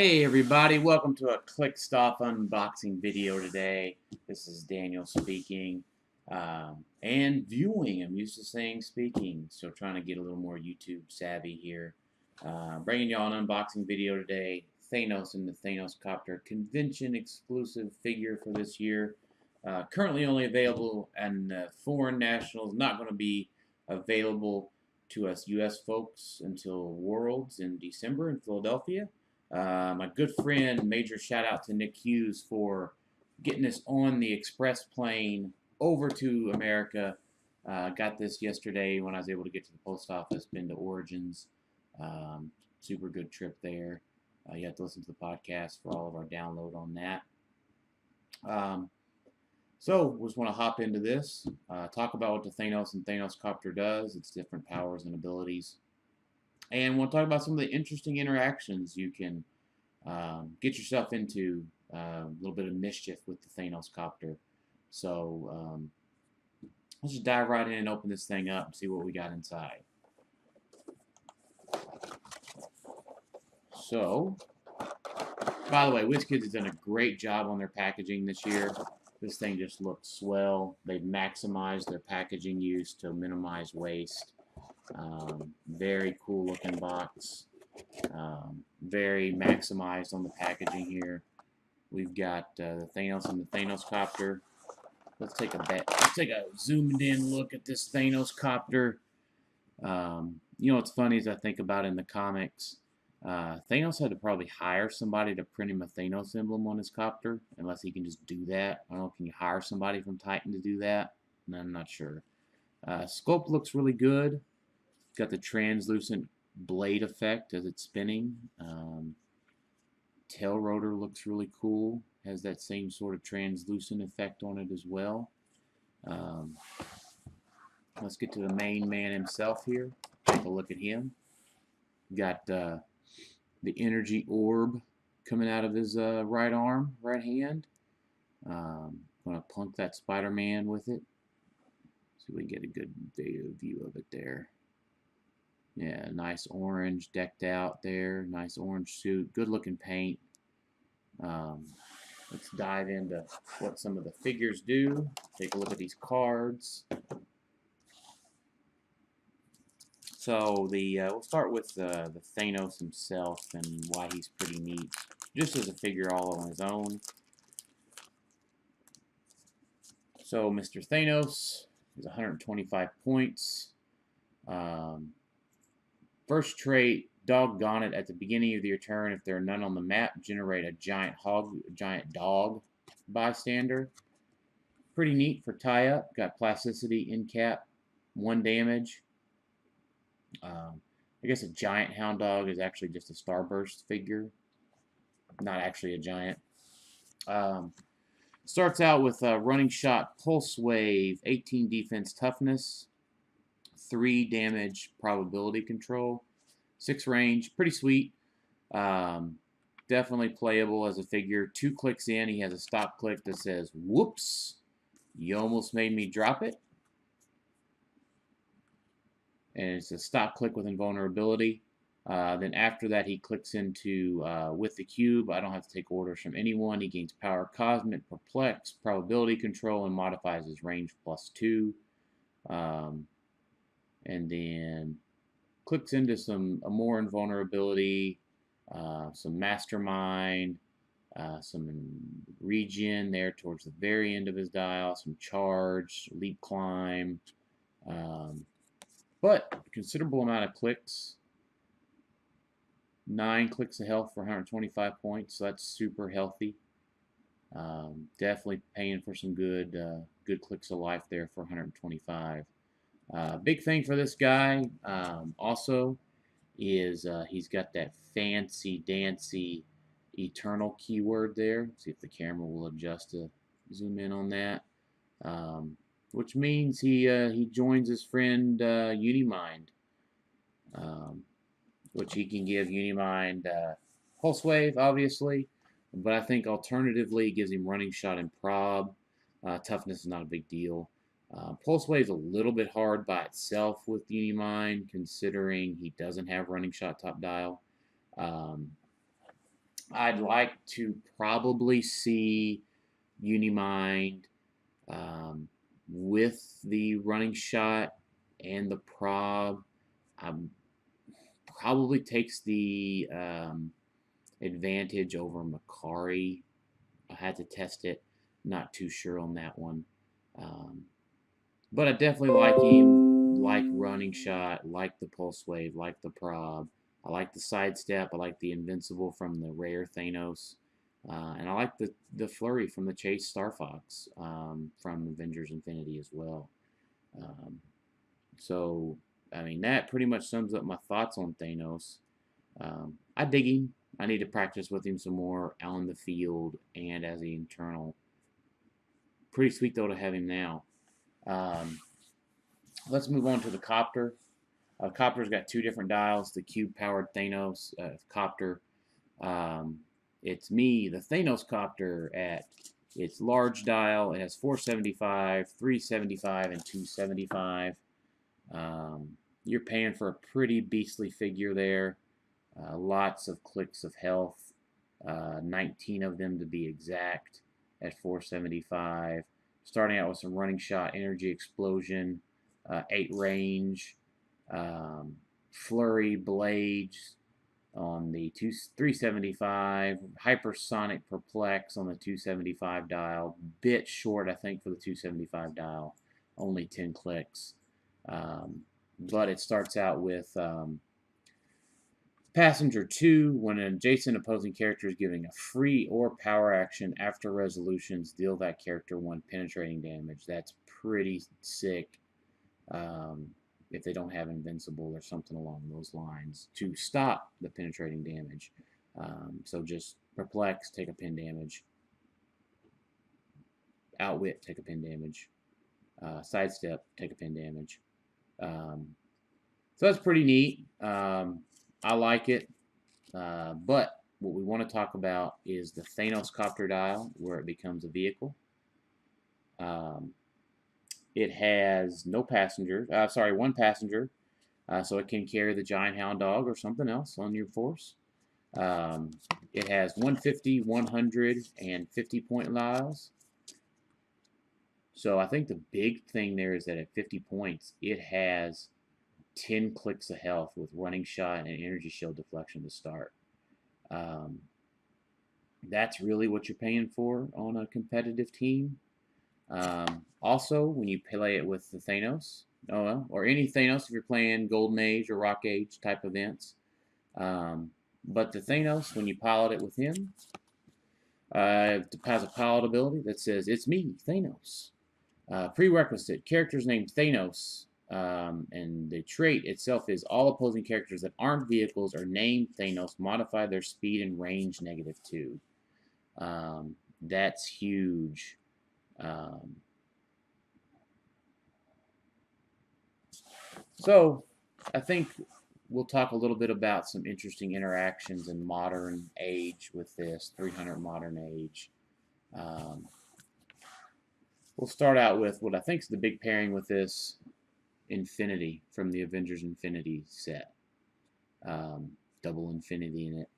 Hey everybody, welcome to a Click Stop unboxing video today. This is Daniel speaking and viewing. I'm used to saying speaking, so trying to get a little more YouTube savvy here. Bringing y'all an unboxing video today. Thanos and the Thanos Copter convention exclusive figure for this year. Currently only available in foreign nationals, not going to be available to us US folks until Worlds in December in Philadelphia. My good friend, major shout out to Nick Hughes for getting this on the express plane over to America. Got this yesterday when I was able to get to the post office, been to Origins. Super good trip there. You have to listen to the podcast for all of our download on that. So, just want to hop into this, talk about what the Thanos and Thanos Copter does, its different powers and abilities. And we'll talk about some of the interesting interactions you can get yourself into, a little bit of mischief with the Thanos Copter. So let's just dive right in and open this thing up and see what we got inside. So, by the way, WizKids has done a great job on their packaging this year. This thing just looks swell. They've maximized their packaging use to minimize waste. Very cool looking box. Very maximized on the packaging here. We've got the Thanos and the Thanos Copter. Let's take a zoomed in look at this Thanos Copter. You know what's funny is I think about in the comics, Thanos had to probably hire somebody to print him a Thanos emblem on his copter, unless he can just do that. I don't know, can you hire somebody from Titan to do that? I'm not sure. Sculpt looks really good. Got the translucent blade effect as it's spinning. Tail rotor looks really cool. Has that same sort of translucent effect on it as well. Let's get to the main man himself here. Take a look at him. Got the energy orb coming out of his right arm, right hand. Gonna plunk that Spider-Man with it. So we get a good view of it there. Yeah, nice orange decked out there. Nice orange suit. Good looking paint. Let's dive into what some of the figures do. Take a look at these cards. So we'll start with the Thanos himself and why he's pretty neat. Just as a figure all on his own. So Mr. Thanos is 125 points. First trait, doggone it, at the beginning of your turn, if there are none on the map, generate a giant dog bystander. Pretty neat for tie-up. Got plasticity, in cap, 1 damage. I guess a giant hound dog is actually just a starburst figure. Not actually a giant. Starts out with a running shot, pulse wave, 18 defense toughness, 3 damage probability control, 6 range, pretty sweet. Definitely playable as a figure. 2 clicks in, he has a stop click that says, "Whoops, you almost made me drop it." And it's a stop click with invulnerability. Then after that, he clicks into with the cube. I don't have to take orders from anyone. He gains power, cosmic, perplex, probability control, and modifies his range +2. And then clicks into some more invulnerability, some mastermind, some regen there towards the very end of his dial, some charge, leap climb, but a considerable amount of clicks. 9 clicks of health for 125 points, so that's super healthy. Definitely paying for some good clicks of life there for 125. Big thing for this guy also is he's got that fancy dancy eternal keyword there. See if the camera will adjust to zoom in on that. Which means he joins his friend Unimind, which he can give Unimind pulse wave, obviously, but I think alternatively it gives him running shot and prob. Toughness is not a big deal. Pulse Wave's a little bit hard by itself with Unimind, considering he doesn't have running shot top dial. I'd like to probably see Unimind with the running shot and the prob. Probably takes the advantage over Makari. I had to test it. Not too sure on that one. But I definitely like him, like running shot, like the pulse wave, like the prob. I like the sidestep. I like the invincible from the rare Thanos. And I like the flurry from the Chase Star Fox from Avengers Infinity as well. Um, so, I mean, that pretty much sums up my thoughts on Thanos. I dig him. I need to practice with him some more on the field and as the internal. Pretty sweet, though, to have him now. Let's move on to the Copter. Copter's got two different dials. The cube-powered Thanos Copter. It's me, the Thanos Copter, at its large dial. It has 475, 375, and 275. You're paying for a pretty beastly figure there. Lots of clicks of health. 19 of them to be exact at 475. Starting out with some running shot, energy explosion, 8 range, flurry blades on the 375, hypersonic perplex on the 275 dial. Bit short, I think, for the 275 dial. Only 10 clicks. But it starts out with Passenger 2, when an adjacent opposing character is giving a free or power action after resolutions, deal that character 1 penetrating damage. That's pretty sick if they don't have Invincible or something along those lines to stop the penetrating damage. So just Perplex, take a pin damage. Outwit, take a pin damage. Sidestep, take a pin damage. So that's pretty neat. I like it, but what we want to talk about is the Thanos Copter dial, where it becomes a vehicle. It has no passenger, one passenger, so it can carry the giant hound dog or something else on your force. It has 150, 100, and 50 point dials. So I think the big thing there is that at 50 points, it has 10 clicks of health with running shot and energy shield deflection to start. That's really what you're paying for on a competitive team. Also, when you play it with the Thanos, or any Thanos if you're playing Golden Age or Rock Age type events. But the Thanos, when you pilot it with him, it has a pilot ability that says, "It's me, Thanos." Prerequisite, characters named Thanos. And the trait itself is all opposing characters that aren't vehicles or named Thanos modify their speed and range -2. That's huge. So I think we'll talk a little bit about some interesting interactions in modern age with this, 300 modern age. We'll start out with what I think is the big pairing with this, Infinity from the Avengers Infinity set. Double Infinity in it.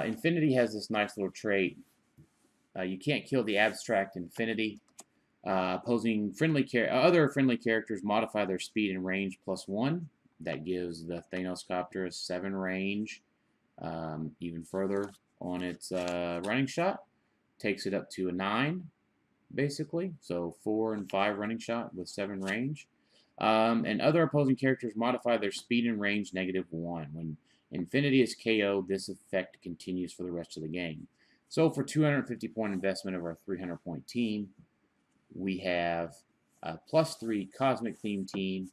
Infinity has this nice little trait. You can't kill the abstract Infinity. Opposing other friendly characters modify their speed and range +1. That gives the Thanos Copter a 7 range. Even further on its running shot. Takes it up to a 9, basically. So 4 and 5 running shot with 7 range. And other opposing characters modify their speed and range -1. When Infinity is KO'd, this effect continues for the rest of the game. So for 250 point investment of our 300 point team, we have a +3 Cosmic Theme team.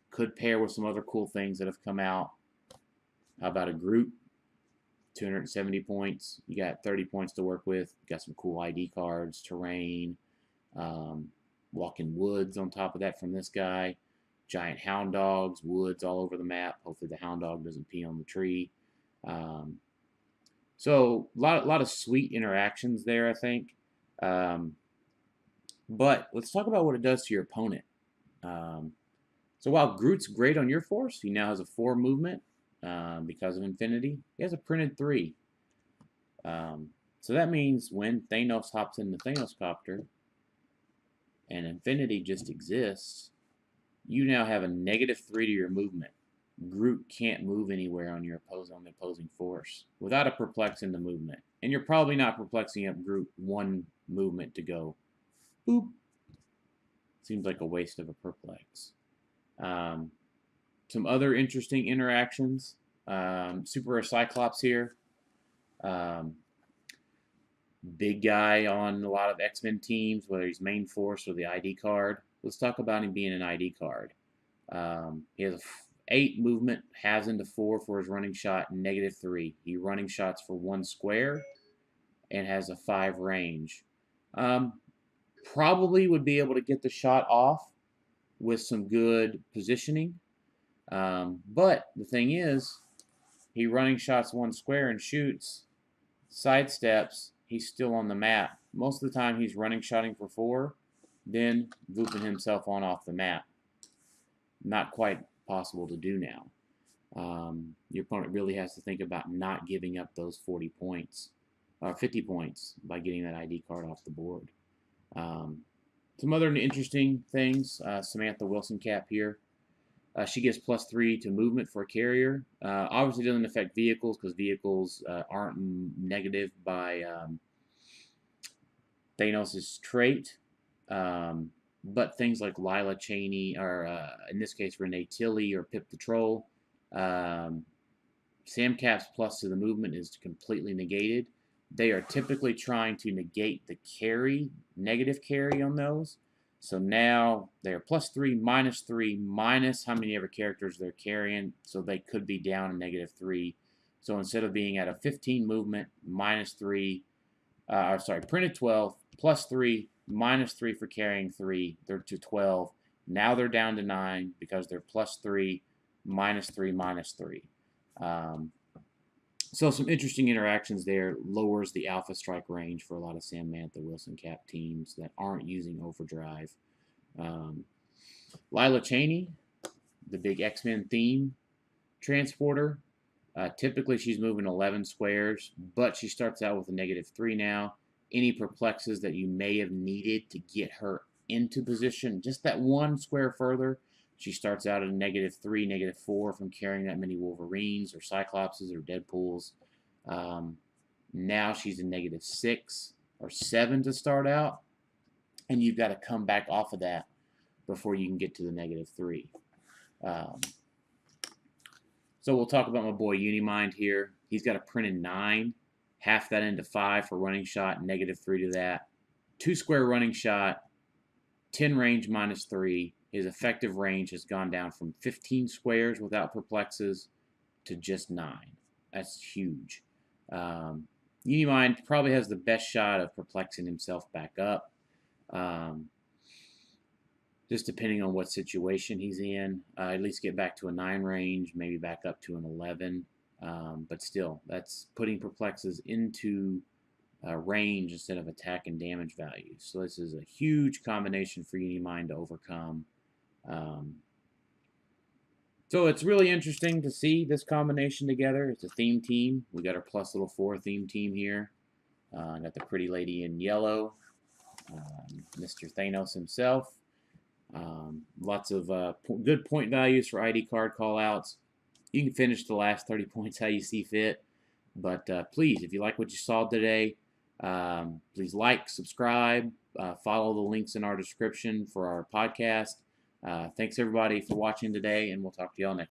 Could pair with some other cool things that have come out. How about a Groot? 270 points. You got 30 points to work with. You got some cool ID cards, terrain, walking woods on top of that from this guy. Giant hound dogs, woods all over the map. Hopefully the hound dog doesn't pee on the tree. So a lot of sweet interactions there, I think. But let's talk about what it does to your opponent. So while Groot's great on your force, he now has a 4 movement because of Infinity. He has a printed 3. So that means when Thanos hops in the Thanos Copter and Infinity just exists, you now have a -3 to your movement. Groot can't move anywhere on the opposing force without a perplex in the movement. And you're probably not perplexing up Groot one movement to go boop. Seems like a waste of a perplex. Some other interesting interactions. Super Cyclops here. Big guy on a lot of X-Men teams, whether he's main force or the ID card. Let's talk about him being an ID card. He has a 8 movement, halves into 4 for his running shot, -3. He running shots for 1 square and has a 5 range. Probably would be able to get the shot off with some good positioning. But the thing is, he running shots 1 square and shoots, sidesteps, he's still on the map. Most of the time he's running shotting for 4, then vooping himself on off the map. Not quite possible to do now. Your opponent really has to think about not giving up those 40 points, or 50 points by getting that ID card off the board. Some other interesting things, Samantha Wilson cap here. She gets +3 to movement for a carrier. Obviously doesn't affect vehicles because vehicles aren't negative by Thanos' trait. But things like Lila Cheney, or in this case Renee Tilley or Pip the Troll, Sam Cap's plus to the movement is completely negated. They are typically trying to negate the carry, negative carry on those. So now they're +3, -3, minus how many ever characters they're carrying. So they could be down a -3. So instead of being at a 15 movement, -3, printed 12, +3, -3 for carrying 3, they're to 12. Now they're down to 9 because they're +3, -3, -3. So some interesting interactions there. Lowers the Alpha Strike range for a lot of Samantha Wilson cap teams that aren't using Overdrive. Lila Cheney, the big X-Men theme transporter. Typically she's moving 11 squares, but she starts out with a -3 now. Any perplexes that you may have needed to get her into position, just that 1 square further, she starts out at a -3, -4 from carrying that many Wolverines or Cyclopses or Deadpools. Now she's a -6 or 7 to start out, and you've got to come back off of that before you can get to the -3. So we'll talk about my boy Unimind here. He's got a printed 9, half that into 5 for running shot, -3 to that. 2 square running shot, 10 range -3. His effective range has gone down from 15 squares without perplexes to just 9. That's huge. Unimind probably has the best shot of perplexing himself back up. Just depending on what situation he's in. At least get back to a 9 range, maybe back up to an 11. But still, that's putting perplexes into range instead of attack and damage values. So this is a huge combination for Unimind to overcome. So it's really interesting to see this combination together. It's a theme team. We got our +4 theme team here. Got the pretty lady in yellow, Mr. Thanos himself. Lots of good point values for ID card callouts. You can finish the last 30 points how you see fit. But please, if you like what you saw today, please like, subscribe, follow the links in our description for our podcast. Thanks everybody for watching today, and we'll talk to y'all next time.